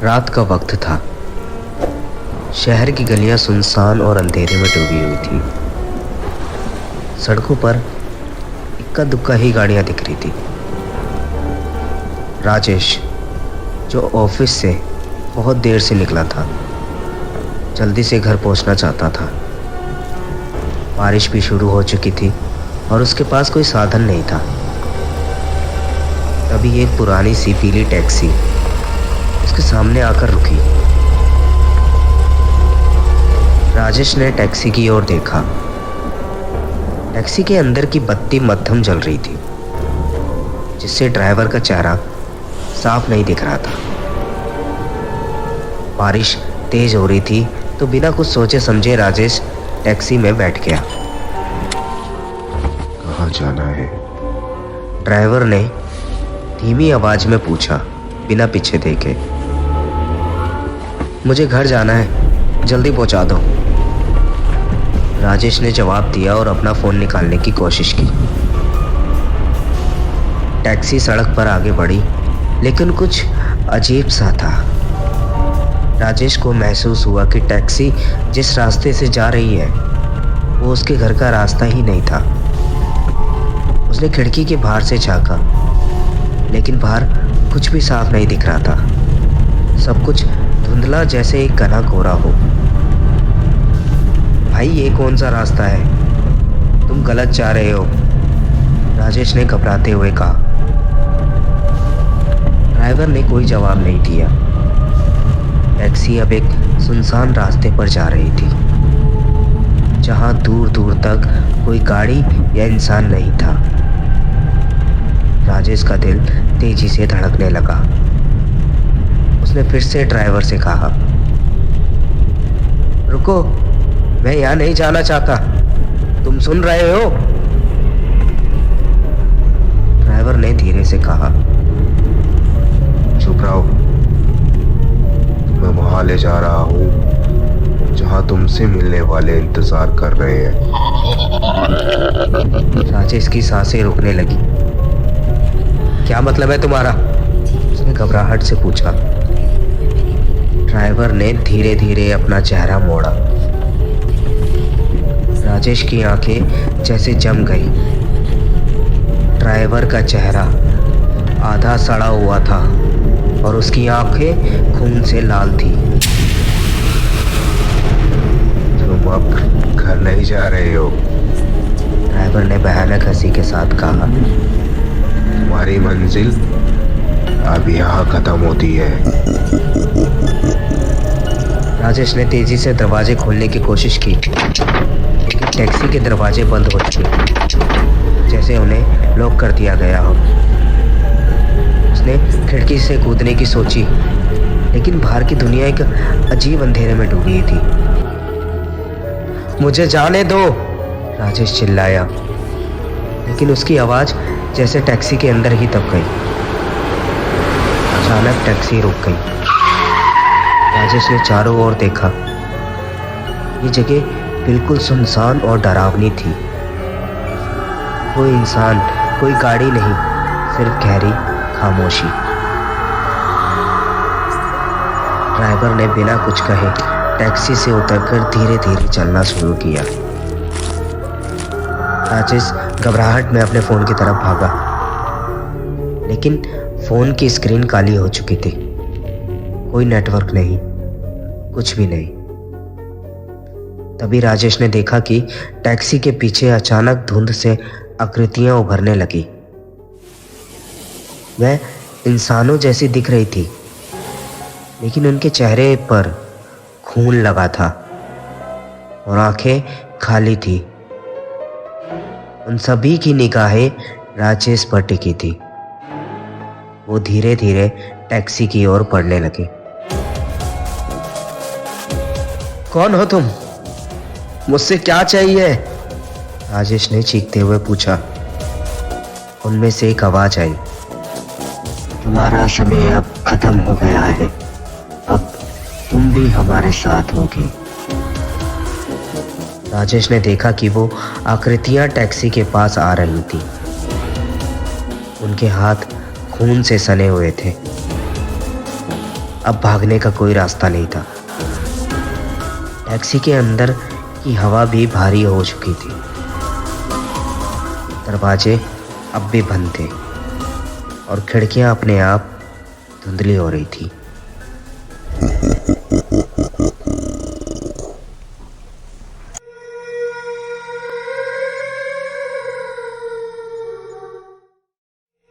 रात का वक्त था। शहर की गलियां सुनसान और अंधेरे में डूबी हुई थी। सड़कों पर इक्का दुक्का ही गाड़ियां दिख रही थी। राजेश, जो ऑफिस से बहुत देर से निकला था, जल्दी से घर पहुंचना चाहता था। बारिश भी शुरू हो चुकी थी और उसके पास कोई साधन नहीं था। तभी एक पुरानी सी पीली टैक्सी उसके सामने आकर रुकी। राजेश ने टैक्सी की ओर देखा। टैक्सी के अंदर की बत्ती मध्यम जल रही थी, जिससे ड्राइवर का चेहरा साफ नहीं दिख रहा था। बारिश तेज हो रही थी, तो बिना कुछ सोचे समझे राजेश टैक्सी में बैठ गया। कहाँ जाना है? ड्राइवर ने धीमी आवाज में पूछा, बिना पीछे देखे। मुझे घर जाना है, जल्दी पहुंचा दो। राजेश ने जवाब दिया और अपना फोन निकालने की कोशिश की। टैक्सी सड़क पर आगे बढ़ी, लेकिन कुछ अजीब सा था। राजेश को महसूस हुआ कि टैक्सी जिस रास्ते से जा रही है वो उसके घर का रास्ता ही नहीं था। उसने खिड़की के बाहर से झांका, लेकिन बाहर कुछ भी साफ नहीं दिख रहा था। सब कुछ धुंधला, जैसे एक घना कोहरा हो। भाई, ये कौन सा रास्ता है? तुम गलत जा रहे हो, राजेश ने घबराते हुए कहा। ड्राइवर ने कोई जवाब नहीं दिया। टैक्सी अब एक सुनसान रास्ते पर जा रही थी, जहां दूर दूर तक कोई गाड़ी या इंसान नहीं था। राजेश का दिल तेजी से धड़कने लगा। उसने फिर से ड्राइवर से कहा, रुको, मैं यहाँ नहीं जाना चाहता, तुम सुन रहे हो? ड्राइवर ने धीरे से कहा, चुप रहो, मैं वहां ले जा रहा हूँ जहां तुमसे मिलने वाले इंतजार कर रहे हैं। राजेश की सांसें रुकने लगी। क्या मतलब है तुम्हारा? उसने घबराहट से पूछा। ड्राइवर ने धीरे धीरे अपना चेहरा मोड़ा। राजेश की आंखें जैसे जम गई। ड्राइवर का चेहरा आधा सड़ा हुआ था और उसकी आंखें खून से लाल थी। तुम अब घर नहीं जा रहे हो, ड्राइवर ने भयानक हंसी के साथ कहा। तुम्हारी मंजिल अब यहाँ खत्म होती है। राजेश ने तेजी से दरवाजे खोलने की कोशिश की, लेकिन टैक्सी के दरवाजे बंद हो चुके, जैसे उन्हें लॉक कर दिया गया हो। उसने खिड़की से कूदने की सोची, लेकिन बाहर की दुनिया एक अजीब अंधेरे में डूबी थी। मुझे जाने दो, राजेश चिल्लाया, लेकिन उसकी आवाज जैसे टैक्सी के अंदर ही दब गई। अचानक टैक्सी रुक गई। राजेश ने चारों ओर देखा। ये जगह बिल्कुल सुनसान और डरावनी थी। कोई इंसान, कोई गाड़ी नहीं, सिर्फ गहरी खामोशी। ड्राइवर ने बिना कुछ कहे टैक्सी से उतरकर धीरे धीरे चलना शुरू किया। राजेश घबराहट में अपने फोन की तरफ भागा, लेकिन फोन की स्क्रीन काली हो चुकी थी। कोई नेटवर्क नहीं, कुछ भी नहीं। तभी राजेश ने देखा कि टैक्सी के पीछे अचानक धुंध से आकृतियां उभरने लगी। वह इंसानों जैसी दिख रही थी, लेकिन उनके चेहरे पर खून लगा था और आंखें खाली थी। उन सभी की निगाहें राजेश पर टिकी थी। वो धीरे धीरे टैक्सी की ओर बढ़ने लगे। कौन हो तुम? मुझसे क्या चाहिए? राजेश ने चीखते हुए पूछा। उनमें से एक आवाज आई, तुम्हारा समय अब खत्म हो गया है, अब तुम भी हमारे साथ होगी। राजेश ने देखा कि वो आकृतियां टैक्सी के पास आ रही थी। उनके हाथ खून से सने हुए थे। अब भागने का कोई रास्ता नहीं था। टैक्सी के अंदर की हवा भी भारी हो चुकी थी। दरवाजे अब भी बंद थे और खिड़कियां अपने आप धुंधली हो रही थी।